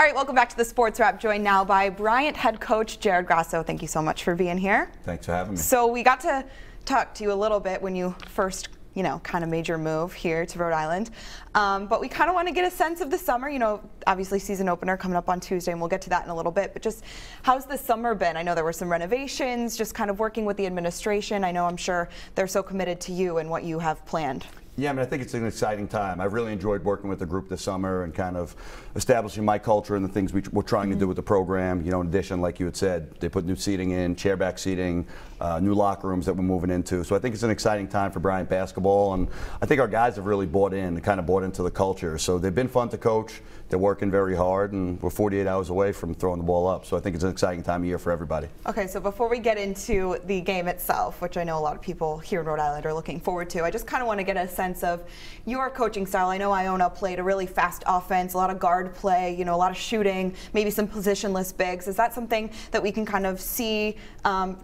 All right, welcome back to the Sports Wrap, joined now by Bryant head coach Jared Grasso. Thank you so much for being here. Thanks for having me. So we got to talk to you a little bit when you first, kind of made your move here to Rhode Island. But we kind of want to get a sense of the summer. Obviously season opener coming up on Tuesday, and we'll get to that in a little bit. But just how's the summer been? I know there were some renovations, just kind of working with the administration. I'm sure they're so committed to you and what you have planned. Yeah, I think it's an exciting time. I've really enjoyed working with the group this summer and kind of establishing my culture and the things we're trying to do with the program. In addition, like you had said, they put new seating in, chairback seating, new locker rooms that we're moving into. So I think it's an exciting time for Bryant basketball, and I think our guys have really bought into the culture. So they've been fun to coach. They're working very hard, and we're 48 hours away from throwing the ball up. So I think it's an exciting time of year for everybody. Okay, so before we get into the game itself, which I know a lot of people here in Rhode Island are looking forward to, I just kind of want to get a sense of your coaching style. I know Iona played a really fast offense, a lot of guard play, a lot of shooting, maybe some positionless bigs. Is that something that we can kind of see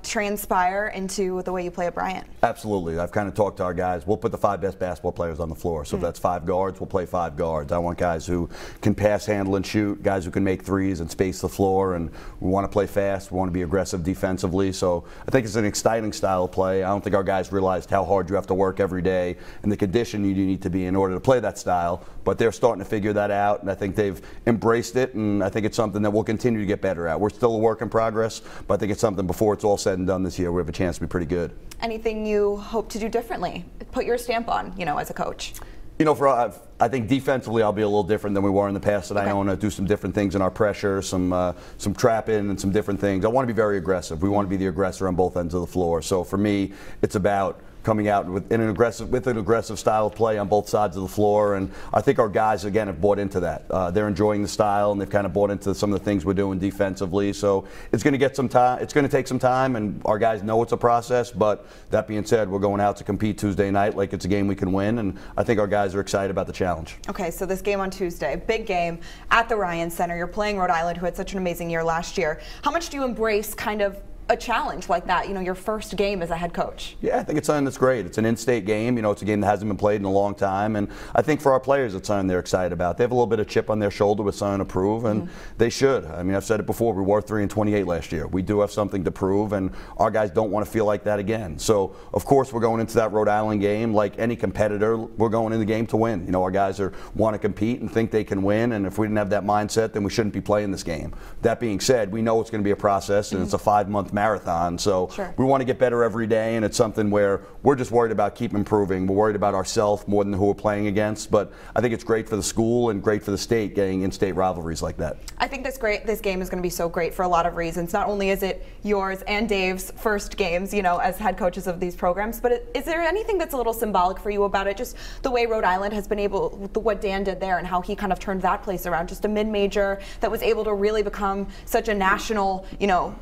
transpire into the way you play at Bryant? Absolutely. I've kind of talked to our guys. We'll put the 5 best basketball players on the floor. So if that's 5 guards, we'll play 5 guards. I want guys who can pass, handle, and shoot, guys who can make threes and space the floor, and we want to play fast. We want to be aggressive defensively. So I think it's an exciting style of play. I don't think our guys realized how hard you have to work every day and the condition you need to be in order to play that style, but they're starting to figure that out, and I think they've embraced it, and I think it's something that we'll continue to get better at. We're still a work in progress, but I think it's something before it's all said and done this year, we have a chance to be pretty good. Anything you hope to do differently? Put your stamp on, as a coach? I think defensively I'll be a little different than we were in the past. I want to do some different things in our pressure, some trapping and some different things. I want to be very aggressive. We want to be the aggressor on both ends of the floor. So for me, it's about coming out with an aggressive style of play on both sides of the floor, and I think our guys again have bought into that. They're enjoying the style, and they've kind of bought into some of the things we're doing defensively. So it's going to get some time. It's going to take some time, and our guys know it's a process. But that being said, we're going out to compete Tuesday night like it's a game we can win, and I think our guys are excited about the challenge. Okay, so this game on Tuesday, big game at the Ryan Center. You're playing Rhode Island, who had such an amazing year last year. How much do you embrace kind of a challenge like that, your first game as a head coach? Yeah, I think it's something that's great. It's an in-state game. It's a game that hasn't been played in a long time, and I think for our players, it's something they're excited about. They have a little bit of chip on their shoulder with something to prove, and they should. I've said it before. We were 3-28 last year. We do have something to prove, and our guys don't want to feel like that again. So, of course, we're going into that Rhode Island game like any competitor. We're going in the game to win. Our guys want to compete and think they can win, and if we didn't have that mindset, then we shouldn't be playing this game. That being said, we know it's going to be a process, and it's a 5-month marathon. So we want to get better every day, and it's something where we're just worried about keep improving. We're worried about ourselves more than who we're playing against, but I think it's great for the school and great for the state getting in-state rivalries like that. I think this game is going to be so great for a lot of reasons. Not only is it yours and Dave's first games, as head coaches of these programs, but is there anything that's a little symbolic for you about it? Just the way Rhode Island has been able, what Dan did there and how he kind of turned that place around, just a mid-major that was able to really become such a national,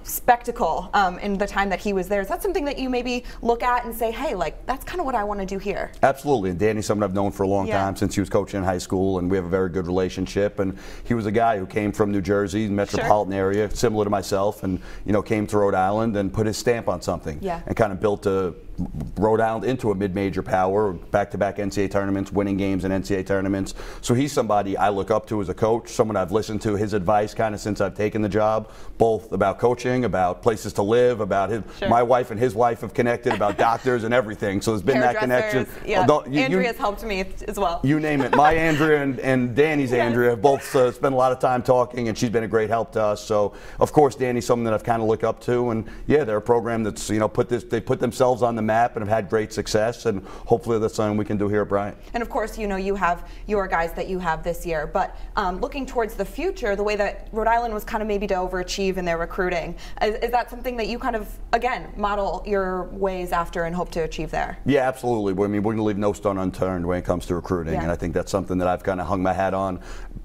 spectacle in the time that he was there. Is that something that you maybe look at and say, hey, that's kind of what I want to do here? Absolutely. And Danny's someone I've known for a long time, since he was coaching in high school, and we have a very good relationship. And he was a guy who came from New Jersey, metropolitan area, similar to myself, and came to Rhode Island and put his stamp on something, and kind of built Rhode Island into a mid-major power, back-to-back NCAA tournaments, winning games in NCAA tournaments. So he's somebody I look up to as a coach, someone I've listened to his advice kind of since I've taken the job, both about coaching, about places to live, about my wife and his wife have connected, about doctors and everything. So there's been that connection. Yeah. Andrea's helped me as well. You name it. My Andrea and Danny's Andrea have both spent a lot of time talking, and she's been a great help to us. So of course Danny's someone that I've kind of looked up to, and yeah, they're a program that's they put themselves on the map and have had great success, and hopefully that's something we can do here at Bryant. And of course, you have your guys that you have this year, but looking towards the future, the way that Rhode Island was kind of maybe to overachieve in their recruiting, is that something that you kind of, again, model your ways after and hope to achieve there? Yeah, absolutely. We're going to leave no stone unturned when it comes to recruiting, and I think that's something that I've kind of hung my hat on.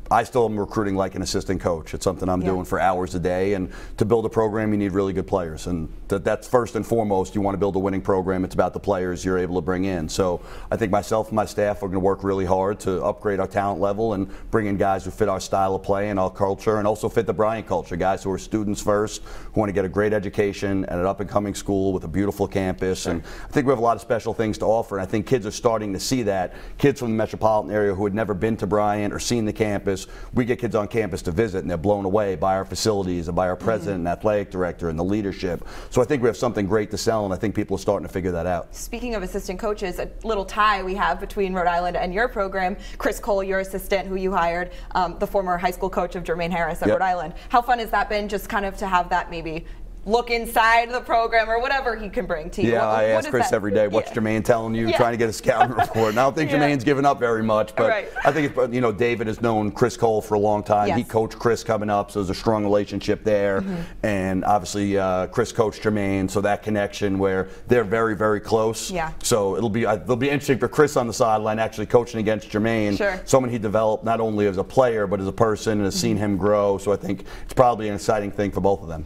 I still am recruiting like an assistant coach. It's something I'm doing for hours a day, and to build a program you need really good players, and that's first and foremost. You want to build a winning program, it's about the players you're able to bring in. So I think myself and my staff are going to work really hard to upgrade our talent level and bring in guys who fit our style of play and our culture, and also fit the Bryant culture, guys who are students first, who want to get a great education at an up-and-coming school with a beautiful campus. And I think we have a lot of special things to offer, and I think kids are starting to see that. Kids from the metropolitan area who had never been to Bryant or seen the campus campus, we get kids on campus to visit, and they're blown away by our facilities and by our president and athletic director and the leadership. So I think we have something great to sell, and I think people are starting to figure that out. Speaking of assistant coaches, a little tie we have between Rhode Island and your program. Chris Cole, your assistant, who you hired, the former high school coach of Jermaine Harris at Rhode Island. How fun has that been, just kind of to have that maybe look inside the program or whatever he can bring to you? Yeah, I ask Chris every day, what's Jermaine telling you, trying to get a scouting report. And I don't think Jermaine's given up very much, but I think it's, you know, David has known Chris Cole for a long time. He coached Chris coming up, so there's a strong relationship there. And obviously Chris coached Jermaine, so that connection where they're very, very close. So it'll be interesting for Chris on the sideline actually coaching against Jermaine, someone he developed not only as a player but as a person and has seen him grow. So I think it's probably an exciting thing for both of them.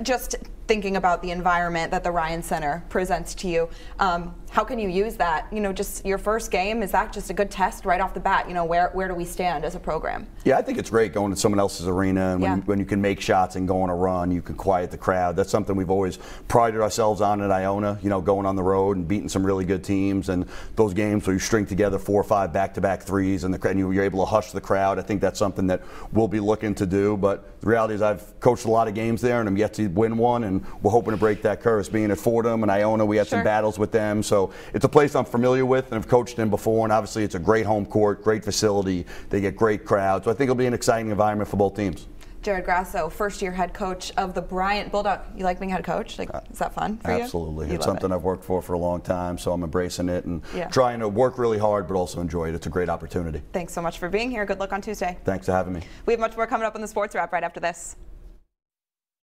Just thinking about the environment that the Ryan Center presents to you, how can you use that? You know, just your first game, is that just a good test right off the bat? You know, where do we stand as a program? Yeah, I think it's great going to someone else's arena, and when you can make shots and go on a run, you can quiet the crowd. That's something we've always prided ourselves on at Iona, you know, going on the road and beating some really good teams, and those games where you string together 4 or 5 back-to-back threes and you're able to hush the crowd. I think that's something that we'll be looking to do, but the reality is I've coached a lot of games there and I'm yet to win one, and we're hoping to break that curse. Being at Fordham and Iona, we had some battles with them, so it's a place I'm familiar with and have coached in before, and obviously it's a great home court, great facility. They get great crowds, so I think it'll be an exciting environment for both teams. Jared Grasso, first-year head coach of the Bryant Bulldog. You like being head coach? Like, is that fun for you? Absolutely. It's something I've worked for a long time, so I'm embracing it and trying to work really hard, but also enjoy it. It's a great opportunity. Thanks so much for being here. Good luck on Tuesday. Thanks for having me. We have much more coming up on the Sports Wrap right after this.